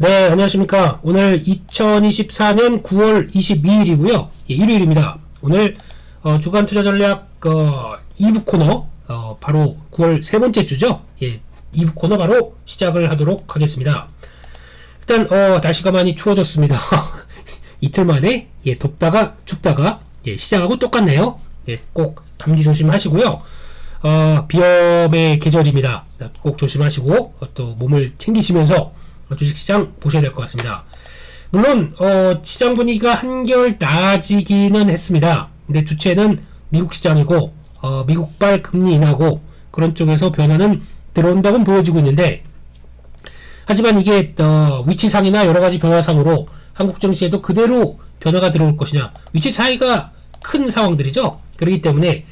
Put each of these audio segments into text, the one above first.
네, 안녕하십니까. 오늘 2024년 9월 22일이고요. 예, 일요일입니다. 오늘 주간 투자 전략 2부 코너 바로 9월 세 번째 주죠. 예, 2부 코너 바로 시작을 하도록 하겠습니다. 일단 날씨가 많이 추워졌습니다. 이틀 만에 예, 덥다가 춥다가 예, 시작하고 똑같네요. 예, 꼭 감기 조심하시고요. 비염의 계절입니다. 꼭 조심하시고 또 몸을 챙기시면서 주식시장 보셔야 될 것 같습니다. 물론 시장 분위기가 한결 나아지기는 했습니다. 근데 주체는 미국 시장이고 미국발 금리 인하고 그런 쪽에서 변화는 들어온다고 보여지고 있는데, 하지만 이게 위치상이나 여러가지 변화상으로 한국 증시에도 그대로 변화가 들어올 것이냐, 위치 차이가 큰 상황들이죠. 그렇기 때문에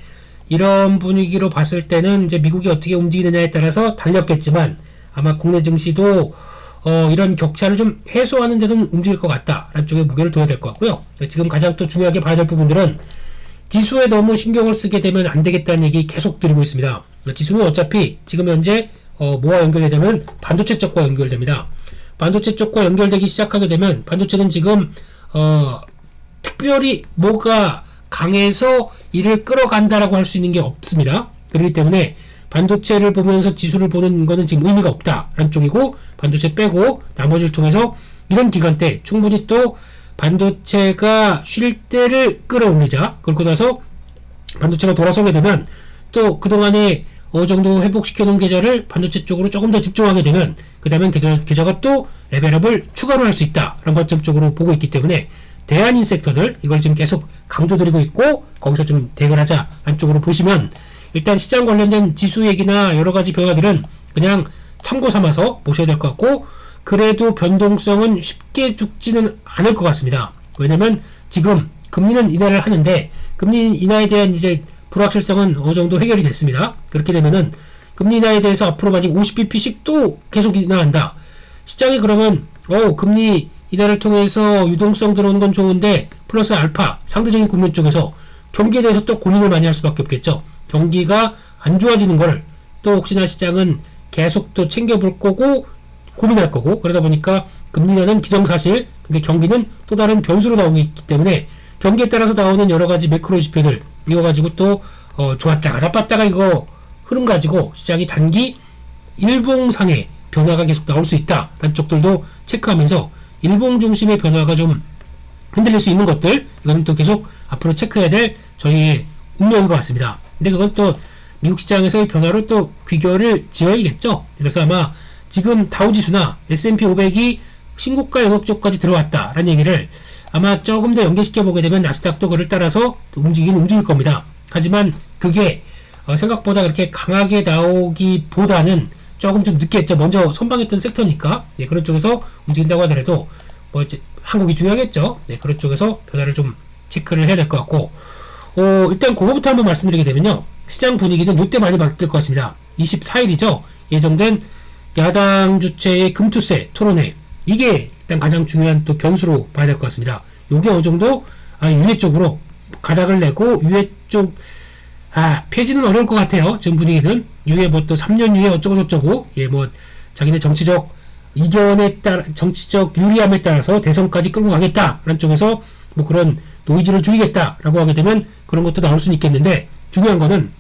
이런 분위기로 봤을 때는 이제 미국이 어떻게 움직이느냐에 따라서 달렸겠지만 아마 국내 증시도 이런 격차를 좀 해소하는 데는 움직일 것 같다라는 쪽에 무게를 둬야 될 것 같고요. 지금 가장 또 중요하게 봐야 될 부분들은 지수에 너무 신경을 쓰게 되면 안 되겠다는 얘기 계속 드리고 있습니다. 지수는 어차피 지금 현재 뭐와 연결되냐면 반도체 쪽과 연결됩니다. 반도체 쪽과 연결되기 시작하게 되면 반도체는 지금 특별히 뭐가 강해서 이를 끌어간다라고 할 수 있는 게 없습니다. 그렇기 때문에 반도체를 보면서 지수를 보는 거는 지금 의미가 없다라는 쪽이고, 반도체 빼고 나머지를 통해서 이런 기간 때 충분히 또 반도체가 쉴 때를 끌어올리자. 그러고 나서 반도체가 돌아서게 되면 또 그동안에 어느 정도 회복시켜 놓은 계좌를 반도체 쪽으로 조금 더 집중하게 되면 그 다음엔 계좌가 또 레벨업을 추가로 할 수 있다라는 관점 쪽으로 보고 있기 때문에 대안인 섹터들, 이걸 지금 계속 강조드리고 있고 거기서 좀 대응하자 안쪽으로 보시면, 일단 시장 관련된 지수 얘기나 여러가지 변화들은 그냥 참고 삼아서 보셔야 될 것 같고, 그래도 변동성은 쉽게 죽지는 않을 것 같습니다. 왜냐면 지금 금리는 인하를 하는데 금리 인하에 대한 이제 불확실성은 어느 정도 해결이 됐습니다. 그렇게 되면은 금리 인하에 대해서 앞으로 만약 50bp씩 또 계속 인하한다, 시장이 그러면 금리 인하를 통해서 유동성 들어오는 건 좋은데 플러스 알파 상대적인 국면 쪽에서 경기에 대해서 또 고민을 많이 할 수밖에 없겠죠. 경기가 안 좋아지는 걸 또 혹시나 시장은 계속 또 챙겨볼 거고 고민할 거고, 그러다 보니까 금리 인하는 기정사실, 근데 경기는 또 다른 변수로 나오고 있기 때문에 경기에 따라서 나오는 여러가지 매크로 지표들 이거 가지고 또 좋았다가 나빴다가 이거 흐름 가지고 시장이 단기 일봉상의 변화가 계속 나올 수 있다라는 쪽들도 체크하면서 일봉 중심의 변화가 좀 흔들릴 수 있는 것들, 이거는 또 계속 앞으로 체크해야 될 저희의 운명인 것 같습니다. 근데 그건 또 미국 시장에서의 변화로 또 귀결을 지어야겠죠. 그래서 아마 지금 다우지수나 S&P 500이 신고가 영역 쪽까지 들어왔다라는 얘기를 아마 조금 더 연계시켜 보게 되면 나스닥도 그를 따라서 움직일 겁니다. 하지만 그게 생각보다 그렇게 강하게 나오기보다는 조금 좀 늦겠죠. 먼저 선방했던 섹터니까. 네, 그런 쪽에서 움직인다고 하더라도 뭐 이제 한국이 중요하겠죠. 네, 그런 쪽에서 변화를 좀 체크를 해야 될 것 같고, 일단 그거부터 한번 말씀드리게 되면요, 시장 분위기는 이때 많이 바뀔 것 같습니다. 24일이죠. 예정된 야당 주체의 금투세 토론회, 이게 일단 가장 중요한 또 변수로 봐야 될 것 같습니다. 요게 어느 정도 유예 쪽으로 가닥을 내고, 유예 쪽 폐지는 어려울 것 같아요. 지금 분위기는 유예 뭐 또 3년 유예 어쩌고저쩌고, 예, 뭐 자기네 정치적 이견에 따라 정치적 유리함에 따라서 대선까지 끌고 가겠다라는 쪽에서 뭐 그런 노이즈를 줄이겠다라고 하게 되면 그런 것도 나올 수는 있겠는데, 중요한 거는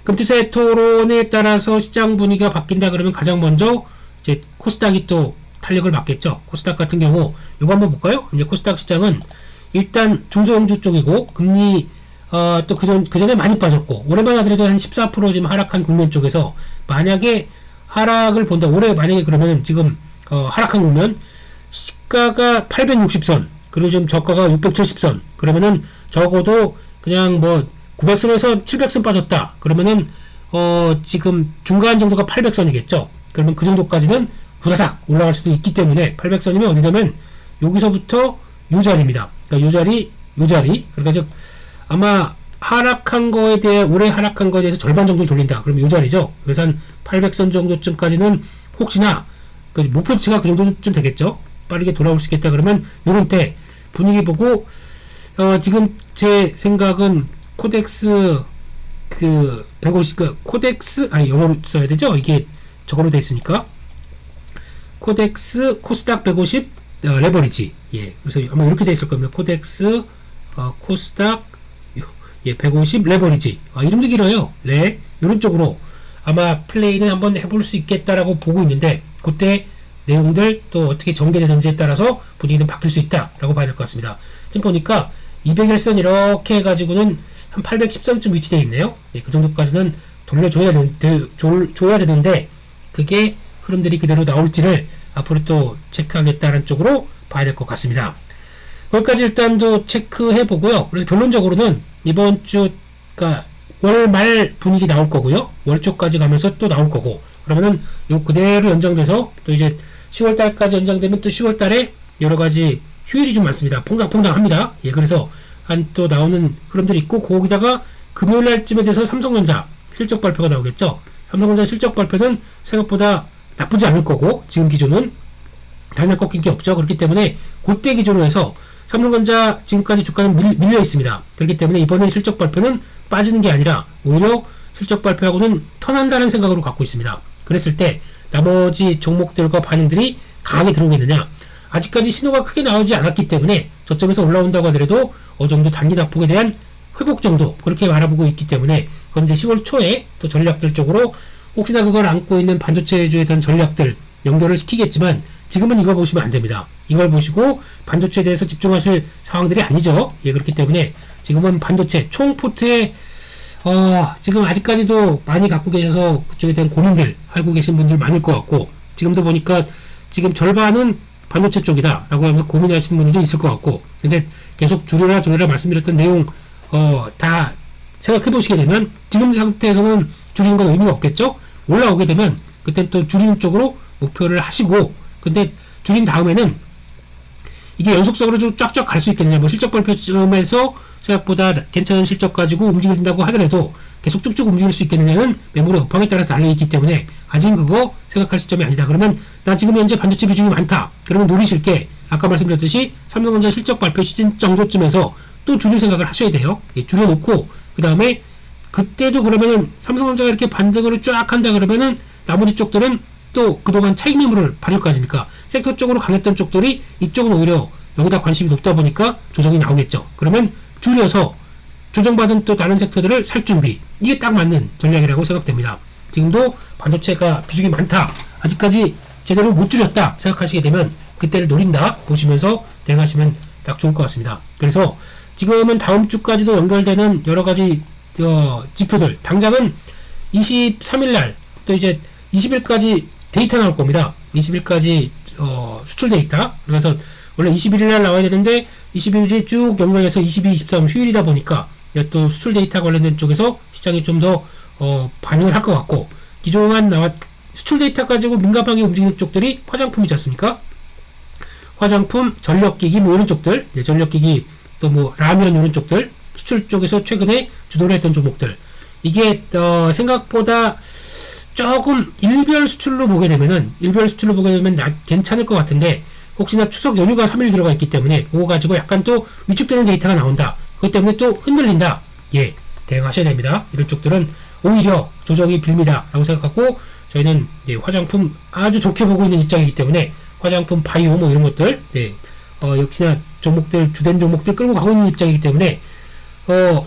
금투세 토론에 따라서 시장 분위기가 바뀐다 그러면 가장 먼저 이제 코스닥이 또 탄력을 받겠죠. 코스닥 같은 경우 이거 한번 볼까요? 이제 코스닥 시장은 일단 중소형주 쪽이고 금리 또 그전에 많이 빠졌고, 올해만 하더라도 한 14% 지금 하락한 국면 쪽에서 만약에 하락을 본다, 올해 만약에 그러면 지금 하락한 국면, 시가가 860선 그리고 지금 저가가 670선 그러면은 적어도 그냥 뭐 900선에서 700선 빠졌다 그러면은 지금 중간 정도가 800선이겠죠. 그러면 그 정도까지는 후다닥 올라갈 수도 있기 때문에 800선이면 어디냐면 여기서부터 요 자리입니다. 그러니까 요 자리. 그러니까 즉 아마 하락한 거에 대해, 올해 하락한 거에 대해서 절반 정도를 돌린다 그러면 요 자리죠. 그래서 한 800선 정도쯤까지는 혹시나 그 목표치가 그 정도쯤 되겠죠. 빠르게 돌아올 수 있겠다 그러면 요런 때 분위기 지금 제 생각은 코덱스 그 150, 그 코덱스 영어로 써야 되죠. 이게 저거로 돼 있으니까 코덱스 코스닥 150 레버리지. 예, 그래서 아마 이렇게 돼 있을 겁니다. 코덱스 코스닥 150 레버리지. 이름도 길어요. 이런 쪽으로 아마 플레이는 한번 해볼 수 있겠다라고 보고 있는데, 그때 내용들 또 어떻게 전개되는지에 따라서 분위기는 바뀔 수 있다라고 봐야 될 것 같습니다. 지금 보니까 201선 이렇게 해가지고는 한 810선쯤 위치되어 있네요. 네, 그 정도까지는 돌려줘야 줘야 되는데, 그게 흐름들이 그대로 나올지를 앞으로 또 체크하겠다는 쪽으로 봐야 될 것 같습니다. 거기까지 일단 또 체크해 보고요. 그래서 결론적으로는 이번 주, 그러니까 월말 분위기 나올 거고요. 월 초까지 가면서 또 나올 거고, 그러면은 요 그대로 연장돼서 또 이제 10월달까지 연장되면 또 10월달에 여러 가지 휴일이 좀 많습니다. 퐁당퐁당 합니다. 예, 그래서 한 또 나오는 흐름들이 있고, 거기다가 금요일 날쯤에 돼서 삼성전자 실적 발표가 나오겠죠. 삼성전자 실적 발표는 생각보다 나쁘지 않을 거고, 지금 기준은 단일 꺾인 게 없죠. 그렇기 때문에 그때 기준으로 해서 삼성전자 지금까지 주가는 밀려 있습니다. 그렇기 때문에 이번에 실적 발표는 빠지는 게 아니라 오히려 실적 발표하고는 턴한다는 생각으로 갖고 있습니다. 그랬을 때 나머지 종목들과 반응들이 강하게 들어오겠느냐, 아직까지 신호가 크게 나오지 않았기 때문에 저점에서 올라온다고 하더라도 어느 정도 단기 낙폭에 대한 회복 정도, 그렇게 바라보고 있기 때문에 그건 이제 10월 초에 또 전략들 쪽으로 혹시나 그걸 안고 있는 반도체주에 대한 전략들 연결을 시키겠지만, 지금은 이걸 보시면 안 됩니다. 이걸 보시고 반도체에 대해서 집중하실 상황들이 아니죠. 예, 그렇기 때문에 지금은 반도체 총 포트에 지금 아직까지도 많이 갖고 계셔서 그쪽에 대한 고민들 하고 계신 분들 많을 것 같고, 지금도 보니까 지금 절반은 반도체 쪽이다 라고 하면서 고민하시는 분들도 있을 것 같고, 근데 계속 줄여라 말씀드렸던 내용 다 생각해 보시게 되면 지금 상태에서는 줄이는 건 의미가 없겠죠. 올라오게 되면 그때 또 줄이는 쪽으로 목표를 하시고, 근데 줄인 다음에는 이게 연속적으로 좀 쫙쫙 갈 수 있겠느냐, 뭐 실적 발표점에서 생각보다 괜찮은 실적 가지고 움직인다고 하더라도 계속 쭉쭉 움직일 수 있겠느냐는 매물의 업황에 따라서 달려있기 때문에 아직은 그거 생각할 시점이 아니다. 그러면 나 지금 현재 반도체 비중이 많다, 그러면 노리실 게 아까 말씀드렸듯이 삼성전자 실적 발표 시즌 정도쯤에서 또 줄일 생각을 하셔야 돼요. 예, 줄여놓고 그 다음에 그때도 그러면은 삼성전자가 이렇게 반등으로 쫙 한다 그러면은 나머지 쪽들은 또 그동안 차익 매물을 받을 거 아닙니까? 섹터 쪽으로 강했던 쪽들이 이쪽은 오히려 여기다 관심이 높다 보니까 조정이 나오겠죠. 그러면 줄여서 조정받은 또 다른 섹터들을 살 준비, 이게 딱 맞는 전략이라고 생각됩니다. 지금도 반도체가 비중이 많다, 아직까지 제대로 못 줄였다 생각하시게 되면 그때를 노린다 보시면서 대응하시면 딱 좋을 것 같습니다. 그래서 지금은 다음 주까지도 연결되는 여러 가지 지표들, 당장은 23일날 또 이제 20일까지 데이터 나올 겁니다. 20일까지 수출 데이터. 그래서 원래 21일날 나와야 되는데 21일이 쭉 연결해서 22, 23 휴일이다 보니까 또 수출 데이터 관련된 쪽에서 시장이 좀 더 반응을 할 것 같고, 기존만 수출 데이터 가지고 민감하게 움직이는 쪽들이 화장품이지 않습니까? 화장품, 전력기기 뭐 이런 쪽들, 네, 전력기기 또 뭐 라면 이런 쪽들, 수출 쪽에서 최근에 주도를 했던 종목들, 이게 생각보다 조금 일별 수출로 보게 되면 괜찮을 것 같은데, 혹시나 추석 연휴가 3일 들어가 있기 때문에 그거 가지고 약간 또 위축되는 데이터가 나온다, 그것 때문에 또 흔들린다, 예, 대응하셔야 됩니다. 이런 쪽들은 오히려 조정이 빌미다 라고 생각하고, 저희는 화장품 아주 좋게 보고 있는 입장이기 때문에 화장품, 바이오 뭐 이런 것들, 역시나 종목들, 주된 종목들 끌고 가고 있는 입장이기 때문에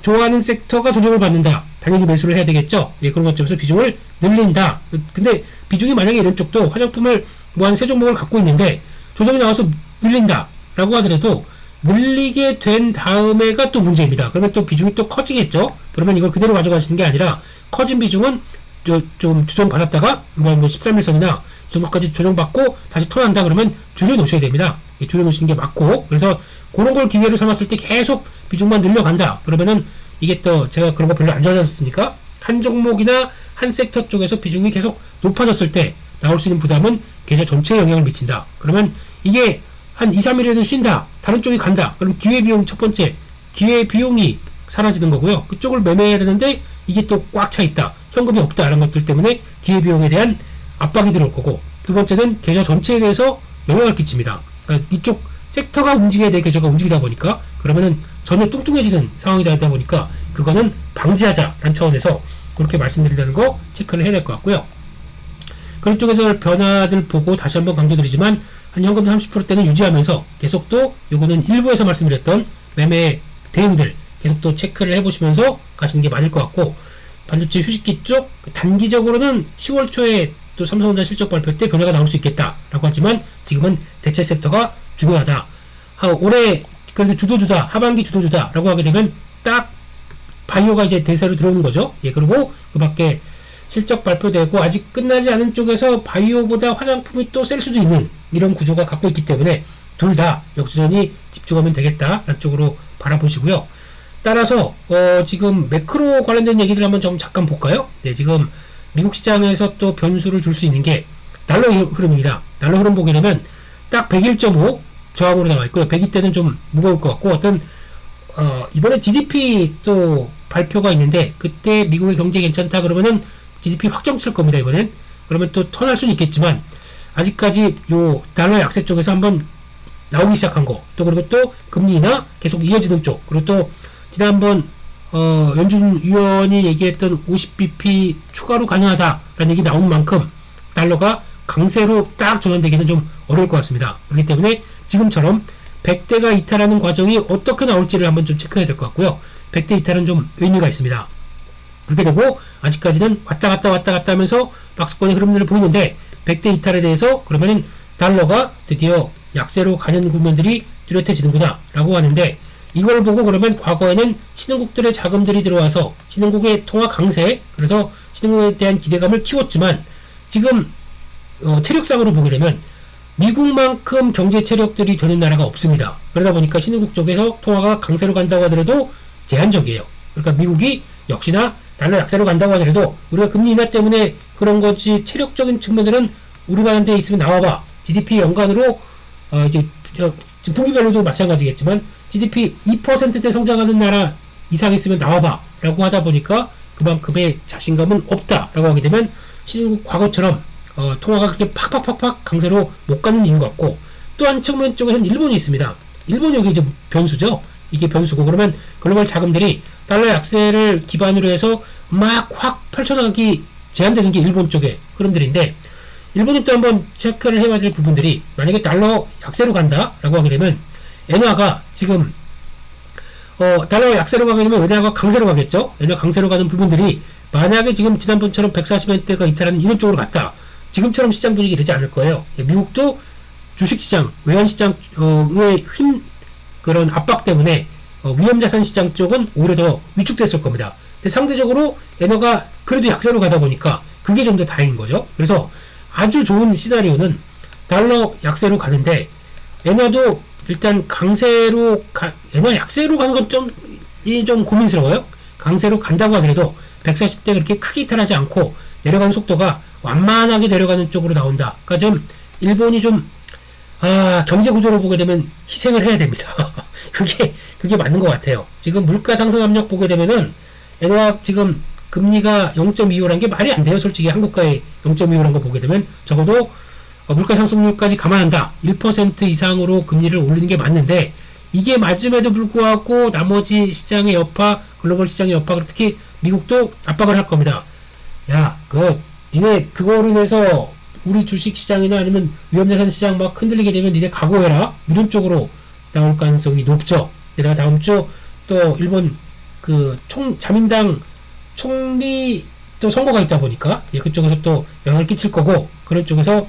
좋아하는 섹터가 조정을 받는다, 당연히 매수를 해야 되겠죠. 예, 그런 것점에서 비중을 늘린다. 근데 비중이 만약에 이런 쪽도 화장품을 뭐 한 3종목을 갖고 있는데 조정이 나와서 늘린다 라고 하더라도 늘리게 된 다음에가 또 문제입니다. 그러면 또 비중이 또 커지겠죠. 그러면 이걸 그대로 가져가시는 게 아니라 커진 비중은 좀 조정받았다가 뭐 13일선이나 이 정도까지 조정받고 다시 턴한다 그러면 줄여놓으셔야 됩니다. 줄여놓으시는 게 맞고, 그래서 그런 걸 기회로 삼았을 때 계속 비중만 늘려간다 그러면은 이게 또 제가 그런 거 별로 안 좋아하지 않습니까? 한 종목이나 한 섹터 쪽에서 비중이 계속 높아졌을 때 나올 수 있는 부담은 계좌 전체에 영향을 미친다. 그러면 이게 한 2, 3일에도 쉰다, 다른 쪽이 간다, 그럼 기회비용, 첫 번째 기회비용이 사라지는 거고요. 그쪽을 매매해야 되는데 이게 또 꽉 차 있다, 현금이 없다 라는 것들 때문에 기회비용에 대한 압박이 들어올 거고, 두 번째는 계좌 전체에 대해서 영향을 끼칩니다. 그러니까 이쪽 섹터가 움직여야 될 계좌가 움직이다 보니까 그러면은 전혀 뚱뚱해지는 상황이 되다 보니까 그거는 방지하자라는 차원에서 그렇게 말씀드린다는 거 체크를 해야 될 것 같고요. 그런 쪽에서 변화들 보고 다시 한번 강조드리지만 한 현금 30%대는 유지하면서 계속 또 요거는 일부에서 말씀드렸던 매매 대응들 계속 또 체크를 해보시면서 가시는 게 맞을 것 같고, 반도체 휴식기 쪽 단기적으로는 10월 초에 또 삼성전자 실적 발표 때 변화가 나올 수 있겠다라고 하지만 지금은 대체 섹터가 중요하다. 올해 그래도 주도주다, 하반기 주도주다라고 하게 되면 딱 바이오가 이제 대세로 들어오는 거죠. 예, 그리고 그 밖에 실적 발표되고 아직 끝나지 않은 쪽에서 바이오보다 화장품이 또 셀 수도 있는 이런 구조가 갖고 있기 때문에 둘 다 역수전이 집중하면 되겠다라는 쪽으로 바라보시고요. 따라서 지금 매크로 관련된 얘기들 한번 좀 잠깐 볼까요? 네, 지금 미국 시장에서 또 변수를 줄 수 있는 게 달러 흐름입니다. 달러 흐름 보게 되면 딱 101.5 저항으로 나와 있고요. 102대는 좀 무거울 것 같고, 어떤 이번에 GDP 또 발표가 있는데 그때 미국의 경제 괜찮다 그러면은 GDP 확정 칠 겁니다. 이번엔. 그러면 또 턴할 수는 있겠지만 아직까지 요 달러 약세 쪽에서 한번 나오기 시작한 거, 또 그리고 또 금리 인하 계속 이어지는 쪽, 그리고 또 지난번 연준 위원이 얘기했던 50bp 추가로 가능하다라는 얘기 나온 만큼 달러가 강세로 딱 전환되기는 좀 어려울 것 같습니다. 그렇기 때문에 지금처럼 100대가 이탈하는 과정이 어떻게 나올지를 한번 좀 체크해야 될 것 같고요. 100대 이탈은 좀 의미가 있습니다. 그렇게 되고 아직까지는 왔다 갔다 하면서 박스권의 흐름들을 보이는데 100대 이탈에 대해서 그러면은 달러가 드디어 약세로 가는 국면들이 뚜렷해지는구나 라고 하는데, 이걸 보고 그러면 과거에는 신흥국들의 자금들이 들어와서 신흥국의 통화 강세, 그래서 신흥국에 대한 기대감을 키웠지만 지금 체력상으로 보게 되면 미국만큼 경제 체력들이 되는 나라가 없습니다. 그러다 보니까 신흥국 쪽에서 통화가 강세로 간다고 하더라도 제한적이에요. 그러니까 미국이 역시나 달러 약세로 간다고 하더라도 우리가 금리 인하 때문에 그런 거지, 체력적인 측면들은 우리만 데 있으면 나와봐. GDP 연간으로 이제 지금 분기별로도 마찬가지겠지만 GDP 2%대 성장하는 나라 이상 있으면 나와봐 라고 하다 보니까 그만큼의 자신감은 없다 라고 하게 되면 신흥국 과거처럼 통화가 그렇게 팍팍팍팍 강세로 못 가는 이유 같고, 또 한 측면 쪽에서는 일본이 있습니다. 일본이 여기 이제 변수죠. 이게 변수고, 그러면 글로벌 자금들이 달러 약세를 기반으로 해서 막 확 펼쳐나가기 제한되는 게 일본 쪽의 흐름들인데, 일본이 또 한번 체크를 해봐야 될 부분들이, 만약에 달러 약세로 간다 라고 하게 되면 엔화가 지금 달러 약세로 가게 되면 엔화가 강세로 가겠죠. 엔화 강세로 가는 부분들이 만약에 지금 지난번처럼 140엔대가 이탈하는 이런 쪽으로 갔다, 지금처럼 시장 분위기 이러지 않을 거예요. 미국도 주식시장, 외환시장의 힘, 그런 압박 때문에 위험자산 시장 쪽은 오히려 더 위축됐을 겁니다. 근데 상대적으로 엔화가 그래도 약세로 가다 보니까 그게 좀 더 다행인 거죠. 그래서 아주 좋은 시나리오는 달러 약세로 가는데, 엔화도 일단 강세로 엔화 약세로 가는 건 좀 고민스러워요. 강세로 간다고 하더라도 140대 그렇게 크게 이탈하지 않고 내려가는 속도가 완만하게 내려가는 쪽으로 나온다. 그러니까 좀 일본이 좀 경제 구조로 보게 되면 희생을 해야 됩니다. 그게 맞는 것 같아요. 지금 물가 상승 압력 보게 되면은 엔화 지금 금리가 0.25란 게 말이 안 돼요. 솔직히 한국가의 0.25란 거 보게 되면 적어도 물가 상승률까지 감안한다. 1% 이상으로 금리를 올리는 게 맞는데, 이게 맞음에도 불구하고 나머지 시장의 여파, 글로벌 시장의 여파, 특히 미국도 압박을 할 겁니다. 야, 니네 그거로 인해서 우리 주식 시장이나 아니면 위험자산 시장 막 흔들리게 되면 니네 각오해라. 이런 쪽으로 나올 가능성이 높죠. 내가 다음 주 또 일본 자민당 총리 또 선거가 있다 보니까 그쪽에서 또 영향을 끼칠 거고, 그런 쪽에서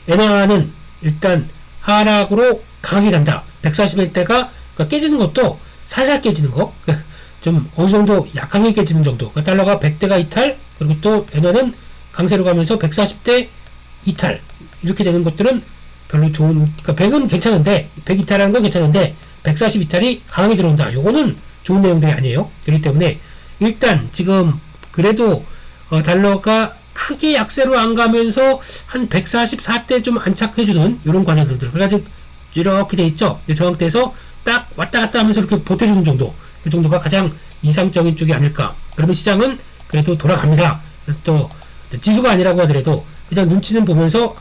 엔화는 일단 하락으로 강하게 간다. 140엔대가 깨지는 것도 살살 깨지는 거, 좀 어느 정도 약하게 깨지는 정도. 달러가 100대가 이탈, 그리고 또 엔화는 강세로 가면서 140대 이탈, 이렇게 되는 것들은 별로 좋은, 그러니까 100은 괜찮은데, 100 이탈하는 건 괜찮은데 140 이탈이 강하게 들어온다. 요거는 좋은 내용들이 아니에요. 그렇기 때문에 일단 지금 그래도 달러가 크게 약세로 안 가면서 한 144대 좀 안착해주는 이런 과정들, 그래가지고 이렇게 돼 있죠. 저항대에서 딱 왔다 갔다 하면서 이렇게 버텨주는 정도, 그 정도가 가장 이상적인 쪽이 아닐까. 그러면 시장은 그래도 돌아갑니다. 그래서 또 지수가 아니라고 하더라도 그냥 눈치는 보면서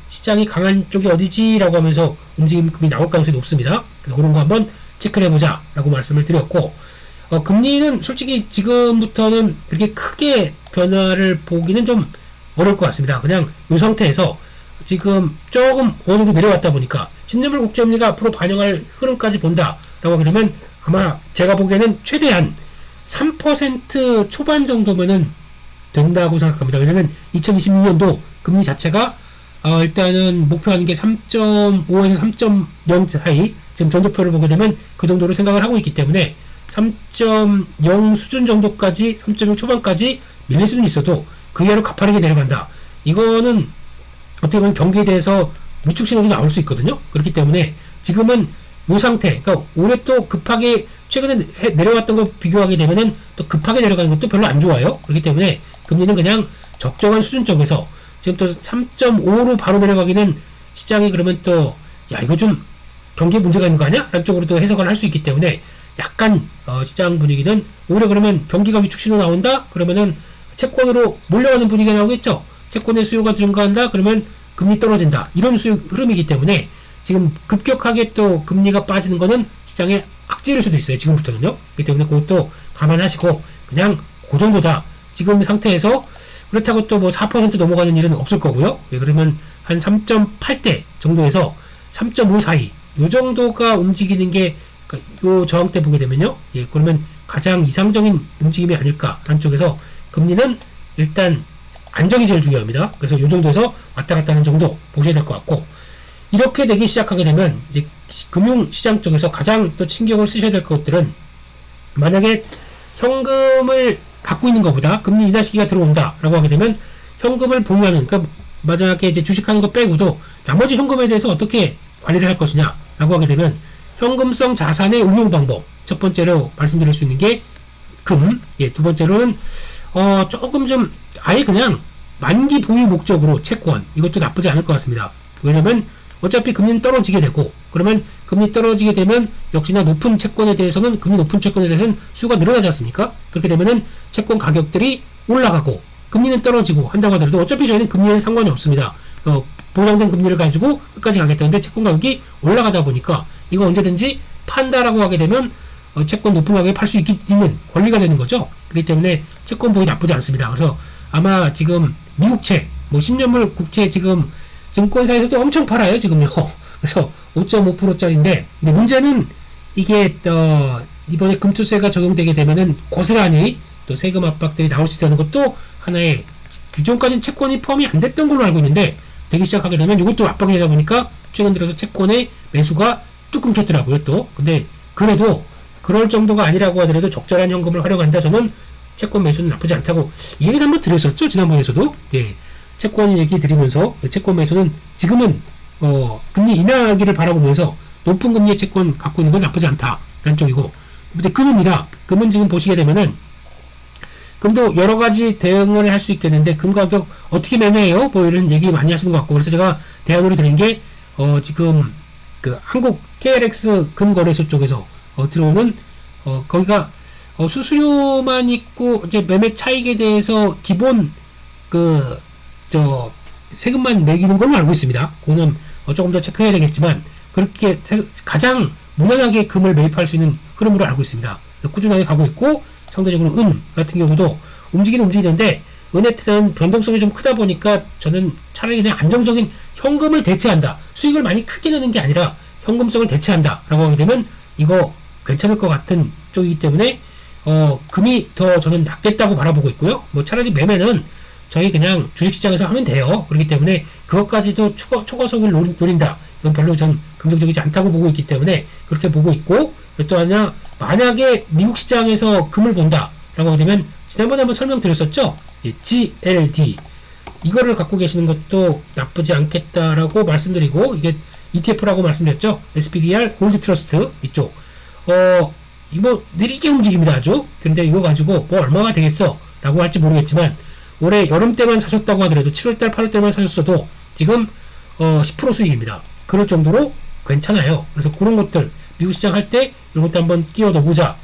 시장이 강한 쪽이 어디지 라고 하면서 움직임이 나올 가능성이 높습니다. 그래서 그런 거 한번 체크를 해보자 라고 말씀을 드렸고, 금리는 솔직히 지금부터는 그렇게 크게 변화를 보기는 좀 어려울 것 같습니다. 그냥 이 상태에서 지금 조금 어느 정도 내려왔다 보니까 10년물 국채금리가 앞으로 반영할 흐름까지 본다라고 하게 되면 아마 제가 보기에는 최대한 3% 초반 정도면은 된다고 생각합니다. 왜냐면 2026년도 금리 자체가 일단은 목표하는 게 3.5에서 3.0 사이, 지금 전조표를 보게 되면 그 정도로 생각을 하고 있기 때문에 3.0 수준 정도까지, 3.0 초반까지 밀릴 수는 있어도 그 이하로 가파르게 내려간다. 이거는 어떻게 보면 경기에 대해서 위축 신호도 나올 수 있거든요. 그렇기 때문에 지금은 이 상태, 그러니까 올해 또 급하게 최근에 내려왔던 거 비교하게 되면은 또 급하게 내려가는 것도 별로 안 좋아요. 그렇기 때문에 금리는 그냥 적정한 수준 쪽에서 지금 또 3.5로 바로 내려가기는 시장이 그러면 또 야 이거 좀 경기에 문제가 있는 거 아니야? 라는 쪽으로 또 해석을 할 수 있기 때문에 약간 시장 분위기는 오히려 그러면 경기가 위축 신호 나온다? 그러면은 채권으로 몰려가는 분위기가 나오겠죠. 채권의 수요가 증가한다? 그러면 금리 떨어진다. 이런 흐름이기 때문에 지금 급격하게 또 금리가 빠지는 거는 시장에 악재일 수도 있어요. 지금부터는요. 그렇기 때문에 그것도 감안하시고 그냥 그 정도다. 지금 상태에서 그렇다고 또 뭐 4% 넘어가는 일은 없을 거고요. 예, 그러면 한 3.8대 정도에서 3.5 사이 요 정도가 움직이는 게 요 저항대 보게 되면요. 예, 그러면 가장 이상적인 움직임이 아닐까 라는 쪽에서 금리는 일단 안정이 제일 중요합니다. 그래서 요 정도에서 왔다 갔다 하는 정도 보셔야 될 것 같고, 이렇게 되기 시작하게 되면 이제 금융시장 쪽에서 가장 또 신경을 쓰셔야 될 것들은 만약에 현금을 갖고 있는 것보다 금리 인하 시기가 들어온다 라고 하게 되면 현금을 보유하는, 그러니까 만약에 이제 주식하는 거 빼고도 나머지 현금에 대해서 어떻게 관리를 할 것이냐 라고 하게 되면 현금성 자산의 운용 방법, 첫 번째로 말씀드릴 수 있는 게 금, 예, 두 번째로는 조금 좀 아예 그냥 만기 보유 목적으로 채권, 이것도 나쁘지 않을 것 같습니다. 왜냐면 어차피 금리는 떨어지게 되고, 그러면 금리 떨어지게 되면 역시나 높은 채권에 대해서는, 금리 높은 채권에 대해서는 수요가 늘어나지 않습니까? 그렇게 되면은 채권 가격들이 올라가고 금리는 떨어지고 한다고 하더라도 어차피 저희는 금리에는 상관이 없습니다. 보장된 금리를 가지고 끝까지 가겠다는데 채권 가격이 올라가다 보니까 이거 언제든지 판다라고 하게 되면 채권 높은 가격에 팔 수 있는 권리가 되는 거죠. 그렇기 때문에 채권 보유 나쁘지 않습니다. 그래서 아마 지금 미국채, 뭐 10년물 국채 지금 증권사에서도 엄청 팔아요, 지금요. 그래서 5.5%짜리인데, 근데 문제는 이게 이번에 금투세가 적용되게 되면은 고스란히 또 세금 압박들이 나올 수 있다는 것도 하나의, 기존까지는 채권이 포함이 안 됐던 걸로 알고 있는데 되기 시작하게 되면 이것도 압박이 되다 보니까 최근 들어서 채권의 매수가 뚝 끊겼더라고요, 또. 근데 그래도 그럴 정도가 아니라고 하더라도 적절한 현금을 활용한다. 저는 채권 매수는 나쁘지 않다고 이 얘기를 한번 드렸었죠, 지난번에서도. 예. 채권 얘기 드리면서 채권 매수는 지금은 금리 인하기를 바라보면서 높은 금리의 채권 갖고 있는 건 나쁘지 않다라는 쪽이고, 이제 금입니다. 금은 지금 보시게 되면은 금도 여러 가지 대응을 할 수 있겠는데 금 가격 어떻게 매매해요? 뭐 이런 얘기 많이 하시는 것 같고, 그래서 제가 대안으로 드린 게 지금 그 한국 KLX 금거래소 쪽에서 들어오는 거기가 수수료만 있고 이제 매매 차익에 대해서 기본 세금만 매기는 걸로 알고 있습니다. 그거는 조금 더 체크해야 되겠지만 그렇게 가장 무난하게 금을 매입할 수 있는 흐름으로 알고 있습니다. 꾸준하게 가고 있고, 상대적으로 은 같은 경우도 움직이는데 은에 대한 변동성이 좀 크다 보니까 저는 차라리 그냥 안정적인 현금을 대체한다, 수익을 많이 크게 내는 게 아니라 현금성을 대체한다 라고 하게 되면 이거 괜찮을 것 같은 쪽이기 때문에 금이 더 저는 낫겠다고 바라보고 있고요. 뭐 차라리 매매는 저희 그냥 주식시장에서 하면 돼요. 그렇기 때문에 그것까지도 초과속을 노린다, 이건 별로 전 긍정적이지 않다고 보고 있기 때문에 그렇게 보고 있고, 또 하나, 만약에 미국 시장에서 금을 본다 라고 하면 지난번에 한번 설명드렸었죠. GLD 이거를 갖고 계시는 것도 나쁘지 않겠다라고 말씀드리고, 이게 ETF라고 말씀드렸죠. SPDR 골드 트러스트 이쪽 이거 느리게 움직입니다, 아주. 근데 이거 가지고 뭐 얼마가 되겠어 라고 할지 모르겠지만 올해 여름 때만 사셨다고 하더라도 7월달 8월달만 사셨어도 지금 10% 수익입니다. 그럴 정도로 괜찮아요. 그래서 그런 것들 미국 시장 할 때 이런 것도 한번 끼워 넣어보자.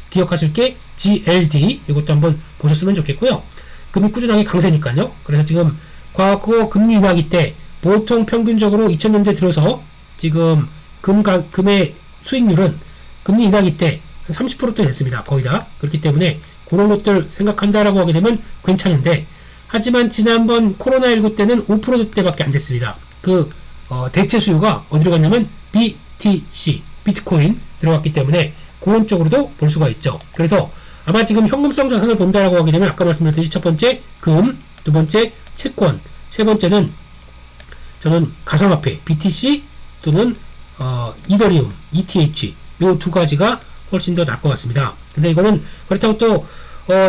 기억하실 게 GLD, 이것도 한번 보셨으면 좋겠고요. 금이 꾸준하게 강세니까요. 그래서 지금 과거 금리 인하기 때 보통 평균적으로 2000년대 들어서 지금 금의 수익률은 금리 인하기 때 한 30%대 됐습니다. 거의 다. 그렇기 때문에 그런 것들 생각한다라고 하게 되면 괜찮은데, 하지만 지난번 코로나19 때는 5%대밖에 안 됐습니다. 대체 수요가 어디로 갔냐면 BTC, 비트코인 들어갔기 때문에 그런 쪽으로도 볼 수가 있죠. 그래서 아마 지금 현금성 자산을 본다라고 하게 되면 아까 말씀드렸듯이 첫 번째 금, 두 번째 채권, 세 번째는 저는 가상화폐 BTC 또는 이더리움, ETH 요 두 가지가 훨씬 더 나을 것 같습니다. 근데 이거는 그렇다고 또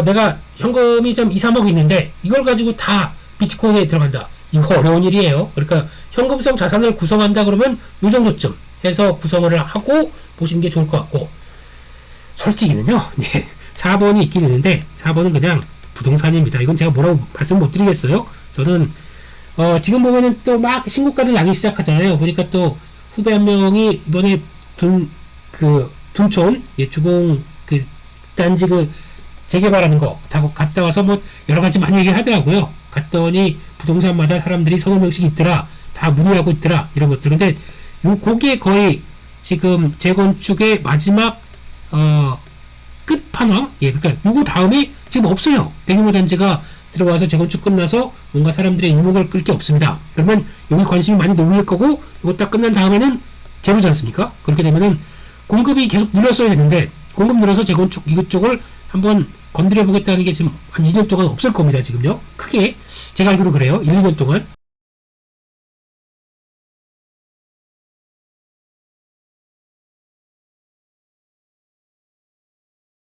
내가 현금이 좀 2, 3억 있는데 이걸 가지고 다 비트코인에 들어간다. 이거 어려운 일이에요. 그러니까 현금성 자산을 구성한다 그러면 요 정도쯤 해서 구성을 하고 보시는 게 좋을 것 같고, 솔직히는요, 네, 4번이 있긴 있는데 4번은 그냥 부동산입니다. 이건 제가 뭐라고 말씀 못 드리겠어요. 저는 지금 보면은 또 막 신고가들 나기 시작하잖아요. 보니까 또 후배 한 명이 이번에 둔촌 주공 단지 재개발하는 거 다 갔다 와서 뭐 여러 가지 많이 얘기하더라고요. 갔더니 부동산마다 사람들이 서너 명씩 있더라, 다 문의하고 있더라, 이런 것들. 근데 그게 거의 지금 재건축의 마지막 끝판왕. 그러니까 요거 다음에 지금 없어요. 대규모 단지가 들어와서 재건축 끝나서 뭔가 사람들의 이목을 끌 게 없습니다. 그러면 여기 관심이 많이 놀릴 거고, 이거 딱 끝난 다음에는 제로지 않습니까? 그렇게 되면은 공급이 계속 늘었어야 되는데, 공급 늘어서 재건축 이것쪽을 한번 건드려 보겠다는 게 지금 한 2년 동안 없을 겁니다. 지금요. 크게 제가 알기로 그래요. 1, 2년 동안.